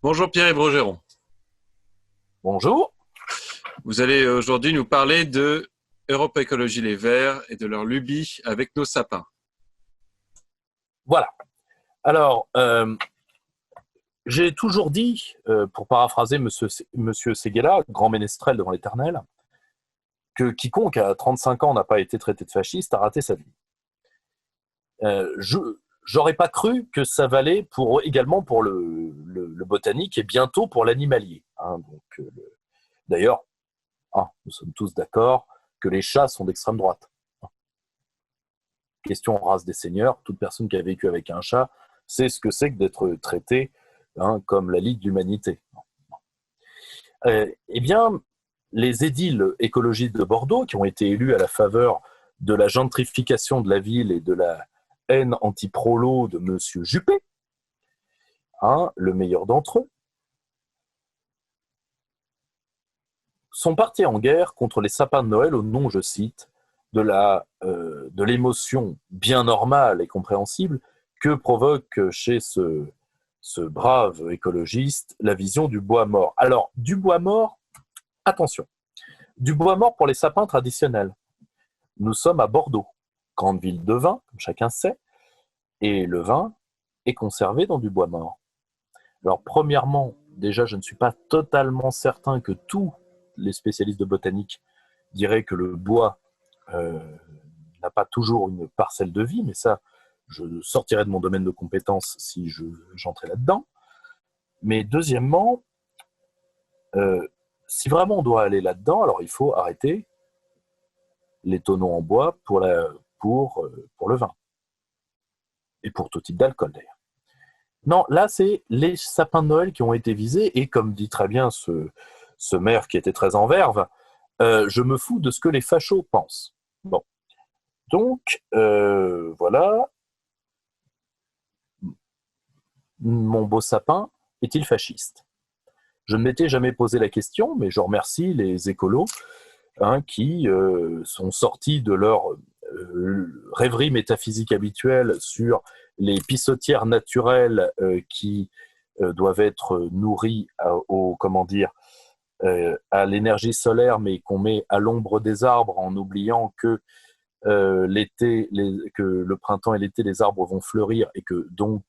Bonjour Pierre-Yves Rogeron. Bonjour. Vous allez aujourd'hui nous parler de Europe Écologie Les Verts et de leur lubie avec nos sapins. Voilà. Alors, j'ai toujours dit, pour paraphraser Monsieur Séguéla, grand ménestrel devant l'Éternel, que quiconque à 35 ans n'a pas été traité de fasciste a raté sa vie. Je n'aurais pas cru que ça valait également pour le botanique et bientôt pour l'animalier. Hein. D'ailleurs, nous sommes tous d'accord que les chats sont d'extrême droite. Question race des seigneurs, toute personne qui a vécu avec un chat sait ce que c'est que d'être traité comme la Ligue de l'Humanité. Eh bien, les édiles écologistes de Bordeaux, qui ont été élus à la faveur de la gentrification de la ville et de la haine anti-prolo de M. Juppé, le meilleur d'entre eux, sont partis en guerre contre les sapins de Noël au nom, je cite, de l'émotion bien normale et compréhensible que provoque chez ce brave écologiste la vision du bois mort. Alors, du bois mort, attention, du bois mort pour les sapins traditionnels. Nous sommes à Bordeaux, grande ville de vin, comme chacun sait, et le vin est conservé dans du bois mort. Alors, premièrement, déjà, je ne suis pas totalement certain que tous les spécialistes de botanique diraient que le bois n'a pas toujours une parcelle de vie, mais ça, je sortirais de mon domaine de compétences si j'entrais là-dedans. Mais deuxièmement, si vraiment on doit aller là-dedans, alors il faut arrêter les tonneaux en bois pour le vin. Et pour tout type d'alcool, d'ailleurs. Non, là, c'est les sapins de Noël qui ont été visés, et comme dit très bien ce maire qui était très en verve, je me fous de ce que les fachos pensent. Bon. Donc, voilà. Mon beau sapin est-il fasciste? Je ne m'étais jamais posé la question, mais je remercie les écolos qui sont sortis de leur rêverie métaphysique habituelle sur les pissotières naturelles qui doivent être nourries à l'énergie solaire, mais qu'on met à l'ombre des arbres en oubliant que que le printemps et l'été, les arbres vont fleurir et que donc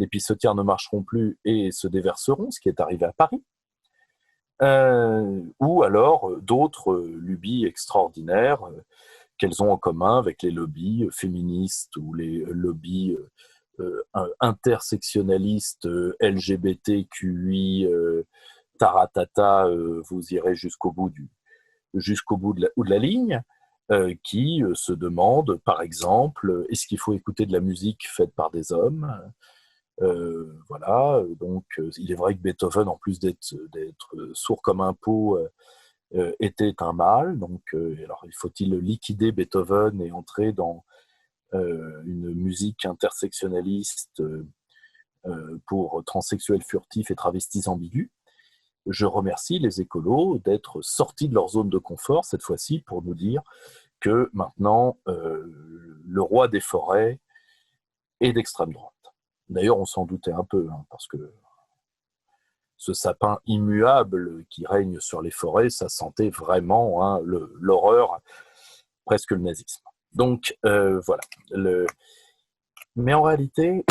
les pissotières ne marcheront plus et se déverseront, ce qui est arrivé à Paris. Ou alors d'autres lubies extraordinaires qu'elles ont en commun avec les lobbies féministes ou les lobbies intersectionnalistes LGBTQI, taratata, vous irez jusqu'au bout de la ligne, qui se demandent, par exemple, est-ce qu'il faut écouter de la musique faite par des hommes? Voilà, donc il est vrai que Beethoven, en plus d'être sourd comme un pot, était un mâle. Donc, alors, faut-il liquider Beethoven et entrer dans une musique intersectionnaliste pour transsexuels furtifs et travestis ambigus? Je remercie les écolos d'être sortis de leur zone de confort cette fois-ci pour nous dire que maintenant, le roi des forêts est d'extrême droite. D'ailleurs, on s'en doutait un peu, parce que ce sapin immuable qui règne sur les forêts, ça sentait vraiment l'horreur, presque le nazisme. Donc, voilà. Mais en réalité,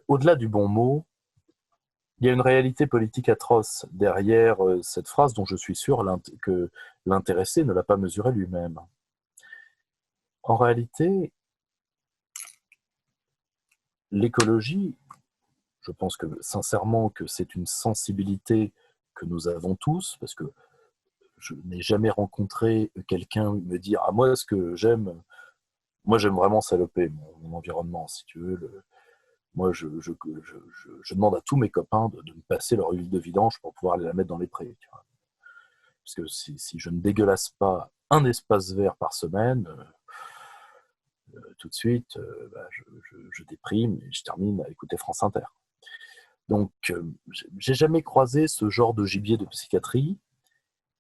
au-delà du bon mot, il y a une réalité politique atroce derrière cette phrase dont je suis sûr que l'intéressé ne l'a pas mesurée lui-même. En réalité, l'écologie, je pense que sincèrement que c'est une sensibilité que nous avons tous, parce que je n'ai jamais rencontré quelqu'un me dire « Ah, moi, ce que j'aime, moi, j'aime vraiment saloper mon environnement, si tu veux. Moi, je demande à tous mes copains de me passer leur huile de vidange pour pouvoir aller la mettre dans les prés. Tu vois. Parce que si je ne dégueulasse pas un espace vert par semaine, tout de suite, je déprime et je termine à écouter France Inter. Donc, j'ai jamais croisé ce genre de gibier de psychiatrie.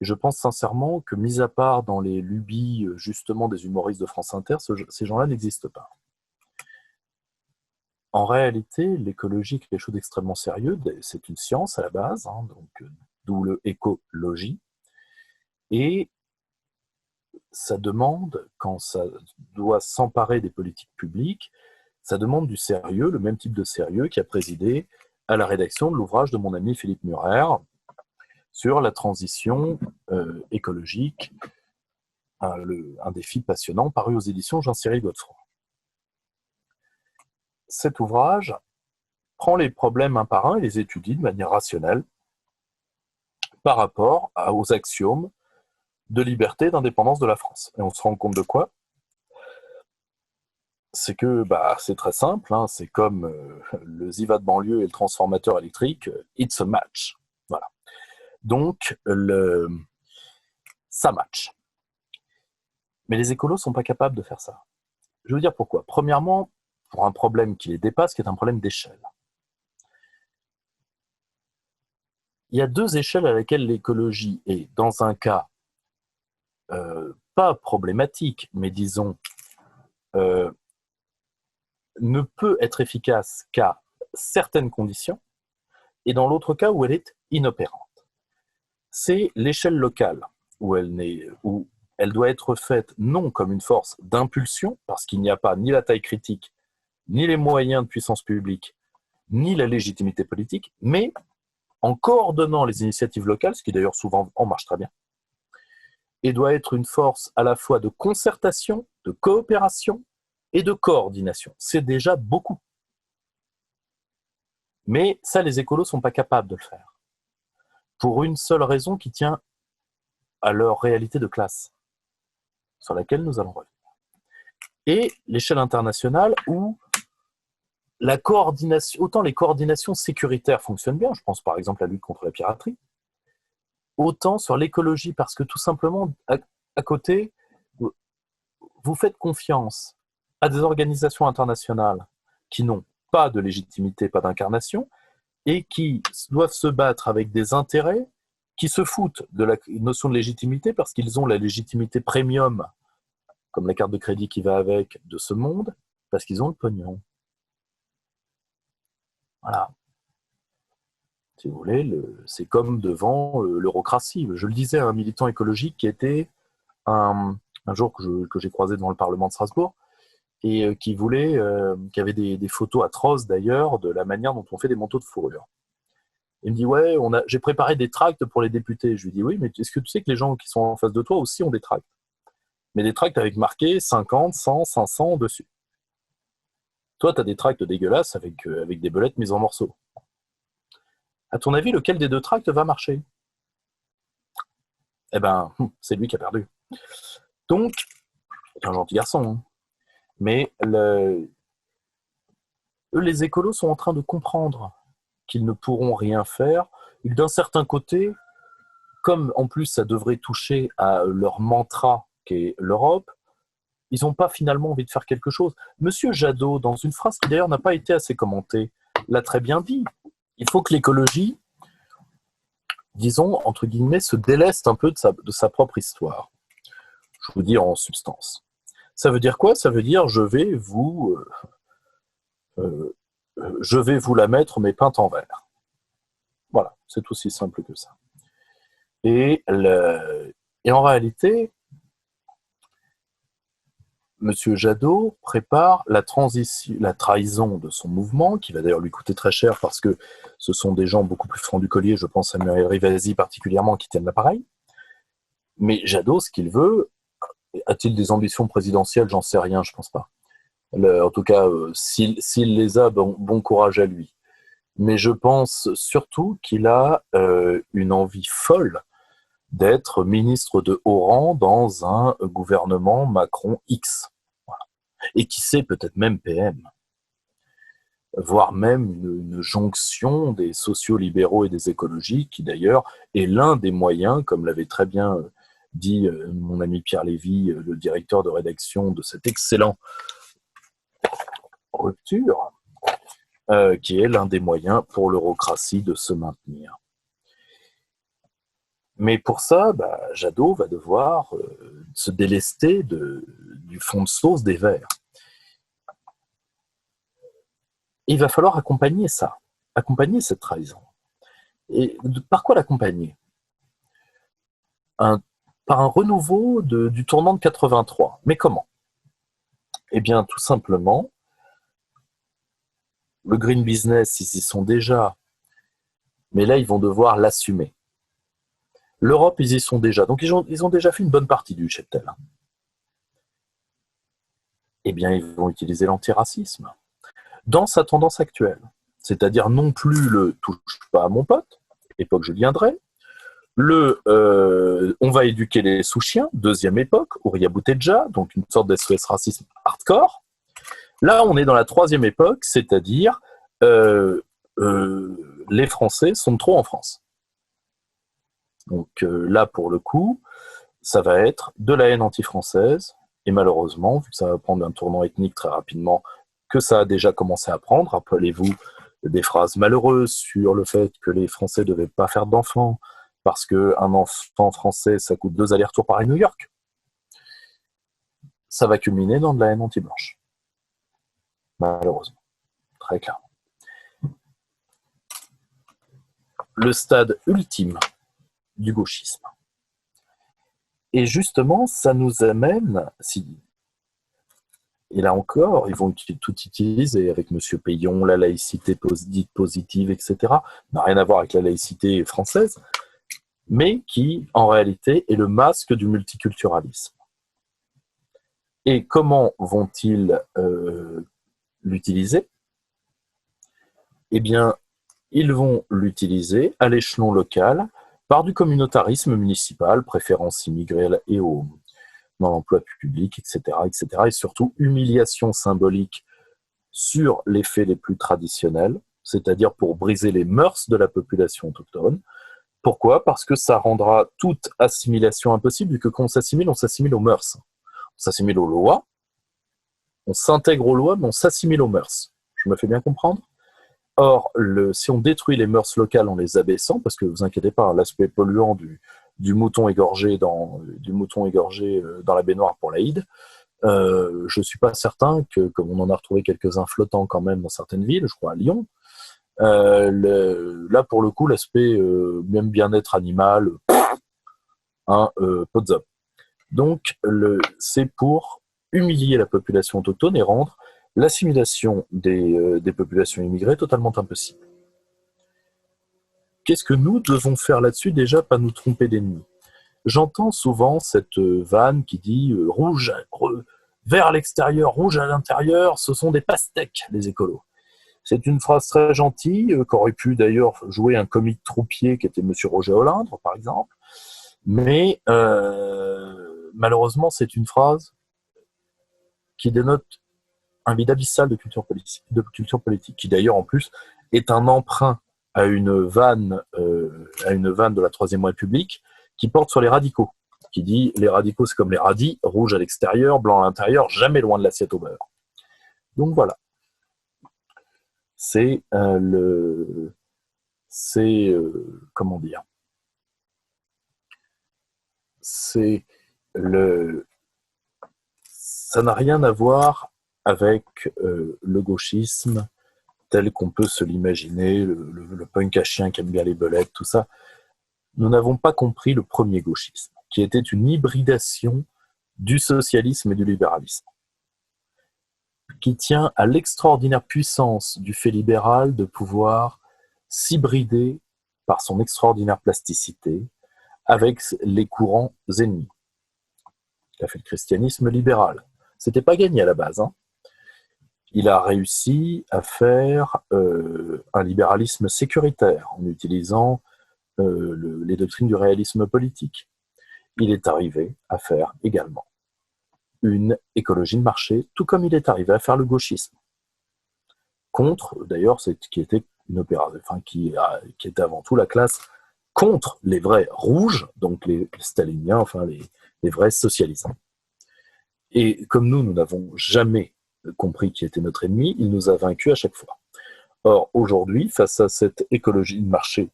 je pense sincèrement que, mis à part dans les lubies justement des humoristes de France Inter, ces gens-là n'existent pas. En réalité, l'écologie est quelque chose d'extrêmement sérieux. C'est une science à la base, hein, donc d'où le écologie. Et ça demande, quand ça doit s'emparer des politiques publiques, ça demande du sérieux, le même type de sérieux qui a présidé à la rédaction de l'ouvrage de mon ami Philippe Murer sur la transition écologique, un défi passionnant, paru aux éditions Jean-Cyril Godefroy. Cet ouvrage prend les problèmes un par un et les étudie de manière rationnelle par rapport aux axiomes de liberté et d'indépendance de la France. Et on se rend compte de quoi? C'est que c'est très simple, hein, c'est comme le Ziva de banlieue et le transformateur électrique, it's a match. Voilà. Donc, ça match. Mais les écolos ne sont pas capables de faire ça. Je vais vous dire pourquoi. Premièrement, pour un problème qui les dépasse, qui est un problème d'échelle. Il y a deux échelles à laquelle l'écologie est, dans un cas, pas problématique, mais disons, ne peut être efficace qu'à certaines conditions, et dans l'autre cas où elle est inopérante. C'est l'échelle locale, où elle doit être faite non comme une force d'impulsion, parce qu'il n'y a pas ni la taille critique, ni les moyens de puissance publique, ni la légitimité politique, mais en coordonnant les initiatives locales, ce qui d'ailleurs souvent en marche très bien, et doit être une force à la fois de concertation, de coopération et de coordination. C'est déjà beaucoup. Mais ça, les écolos ne sont pas capables de le faire. Pour une seule raison qui tient à leur réalité de classe, sur laquelle nous allons revenir. Et l'échelle internationale où la coordination, autant les coordinations sécuritaires fonctionnent bien, je pense par exemple à la lutte contre la piraterie, autant sur l'écologie, parce que tout simplement, à côté, vous faites confiance à des organisations internationales qui n'ont pas de légitimité, pas d'incarnation, et qui doivent se battre avec des intérêts qui se foutent de la notion de légitimité parce qu'ils ont la légitimité premium, comme la carte de crédit qui va avec, de ce monde, parce qu'ils ont le pognon. Voilà. Si vous voulez, c'est comme devant l'eurocratie. Je le disais à un militant écologique qui était un jour que j'ai croisé devant le Parlement de Strasbourg, et qui avait des photos atroces d'ailleurs de la manière dont on fait des manteaux de fourrure. Il me dit, ouais, j'ai préparé des tracts pour les députés. Je lui dis, oui, mais est-ce que tu sais que les gens qui sont en face de toi aussi ont des tracts? Mais des tracts avec marqué 50, 100, 500 dessus. Toi, tu as des tracts dégueulasses avec des belettes mises en morceaux. À ton avis, lequel des deux tracts va marcher? Eh ben, c'est lui qui a perdu. Donc, c'est un gentil garçon, hein. Mais eux, les écolos sont en train de comprendre qu'ils ne pourront rien faire. D'un certain côté, comme en plus ça devrait toucher à leur mantra qu'est l'Europe, ils n'ont pas finalement envie de faire quelque chose. Monsieur Jadot, dans une phrase qui d'ailleurs n'a pas été assez commentée, l'a très bien dit. Il faut que l'écologie, disons, entre guillemets, se déleste un peu de sa propre histoire. Je vous dis en substance. Ça veut dire quoi? Ça veut dire je vais vous la mettre, mais peinte en vert. Voilà, c'est aussi simple que ça. Et en réalité, M. Jadot prépare la trahison de son mouvement, qui va d'ailleurs lui coûter très cher parce que ce sont des gens beaucoup plus francs du collier, je pense à Muriel Rivasi particulièrement, qui tiennent l'appareil. Mais Jadot, ce qu'il veut, a-t-il des ambitions présidentielles? J'en sais rien, je pense pas. En tout cas, s'il les a, bon courage à lui. Mais je pense surtout qu'il a une envie folle d'être ministre de haut rang dans un gouvernement Macron X. Voilà. Et qui sait, peut-être même PM. Voire même une jonction des sociaux-libéraux et des écologiques, qui d'ailleurs est l'un des moyens, comme l'avait très bien dit mon ami Pierre Lévy, le directeur de rédaction de cet excellent Rupture, qui est l'un des moyens pour l'eurocratie de se maintenir. Mais pour ça, Jadot va devoir se délester du fond de sauce des Verts. Et il va falloir accompagner ça, accompagner cette trahison. Et par quoi l'accompagner? Par un renouveau du tournant de 83. Mais comment? Eh bien, tout simplement, le green business, ils y sont déjà, mais là, ils vont devoir l'assumer. L'Europe, ils y sont déjà. Donc, ils ont déjà fait une bonne partie du cheptel. Eh bien, ils vont utiliser l'antiracisme dans sa tendance actuelle. C'est-à-dire non plus le « touche pas à mon pote », époque je viendrai, on va éduquer les sous-chiens, deuxième époque, Ouria Boutedja, donc une sorte d'SOS racisme hardcore. Là, on est dans la troisième époque, c'est-à-dire les Français sont trop en France. Donc là, pour le coup, ça va être de la haine anti-française, et malheureusement, vu que ça va prendre un tournant ethnique très rapidement, que ça a déjà commencé à prendre, rappelez-vous des phrases malheureuses sur le fait que les Français ne devaient pas faire d'enfants, parce qu'un enfant français, ça coûte 2 allers-retours Paris-New York. Ça va culminer dans de la haine anti-blanche. Malheureusement. Très clairement. Le stade ultime du gauchisme. Et justement, ça nous amène, et là encore, ils vont tout utiliser avec M. Payon, la laïcité dite positive, etc. N'a rien à voir avec la laïcité française, mais qui, en réalité, est le masque du multiculturalisme. Et comment vont-ils l'utiliser? Eh bien, ils vont l'utiliser à l'échelon local par du communautarisme municipal, préférence immigrée et dans l'emploi public, etc., etc. Et surtout, humiliation symbolique sur les faits les plus traditionnels, c'est-à-dire pour briser les mœurs de la population autochtone. Pourquoi? Parce que ça rendra toute assimilation impossible, vu que quand on s'assimile aux mœurs. On s'assimile aux lois, on s'intègre aux lois, mais on s'assimile aux mœurs. Je me fais bien comprendre? Or, si on détruit les mœurs locales en les abaissant, parce que vous inquiétez pas, l'aspect polluant du mouton égorgé dans la baignoire pour l'Aïd, je ne suis pas certain que, comme on en a retrouvé quelques-uns flottants quand même dans certaines villes, je crois à Lyon, là pour le coup, l'aspect même bien-être animal, potzop. Donc, c'est pour humilier la population autochtone et rendre l'assimilation des populations immigrées totalement impossible. Qu'est-ce que nous devons faire là-dessus? Déjà, pas nous tromper d'ennemis. J'entends souvent cette vanne qui dit rouge, vert à l'extérieur, rouge à l'intérieur, ce sont des pastèques, les écolos. C'est une phrase très gentille, qu'aurait pu d'ailleurs jouer un comique troupier qui était M. Roger Olindre, par exemple. Mais malheureusement, c'est une phrase qui dénote un vide abyssal de culture politique, qui d'ailleurs en plus est un emprunt à une vanne de la Troisième République qui porte sur les radicaux, qui dit les radicaux c'est comme les radis, rouge à l'extérieur, blanc à l'intérieur, jamais loin de l'assiette au beurre. Donc voilà. Comment dire, ça n'a rien à voir avec le gauchisme tel qu'on peut se l'imaginer, le punk à chien qui aime bien les belettes, tout ça. Nous n'avons pas compris le premier gauchisme, qui était une hybridation du socialisme et du libéralisme, qui tient à l'extraordinaire puissance du fait libéral de pouvoir s'hybrider par son extraordinaire plasticité avec les courants ennemis. Il a fait le christianisme libéral. C'était pas gagné à la base. Il a réussi à faire un libéralisme sécuritaire en utilisant les doctrines du réalisme politique. Il est arrivé à faire également une écologie de marché, tout comme il est arrivé à faire le gauchisme. Contre, d'ailleurs, qui était une opération, qui était avant tout la classe contre les vrais rouges, donc les staliniens, les vrais socialisants. Et comme nous n'avons jamais compris qui était notre ennemi, il nous a vaincus à chaque fois. Or, aujourd'hui, face à cette écologie de marché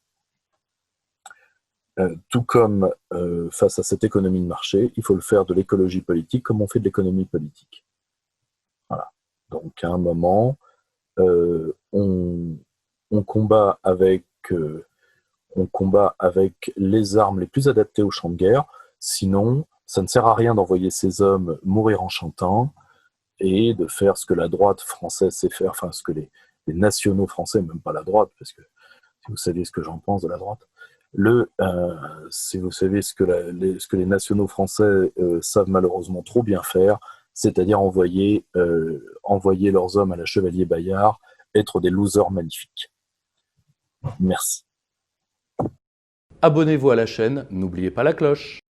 Tout comme face à cette économie de marché, il faut le faire de l'écologie politique comme on fait de l'économie politique. Voilà. Donc à un moment, euh, on, on combat avec on combat avec les armes les plus adaptées au champ de guerre. Sinon, ça ne sert à rien d'envoyer ces hommes mourir en chantant et de faire ce que la droite française sait faire, enfin ce que les nationaux français, même pas la droite, parce que si vous savez ce que j'en pense de la droite, si vous savez ce que les nationaux français savent malheureusement trop bien faire, c'est-à-dire envoyer leurs hommes à la Chevalier Bayard, être des losers magnifiques. Merci. Abonnez-vous à la chaîne, n'oubliez pas la cloche.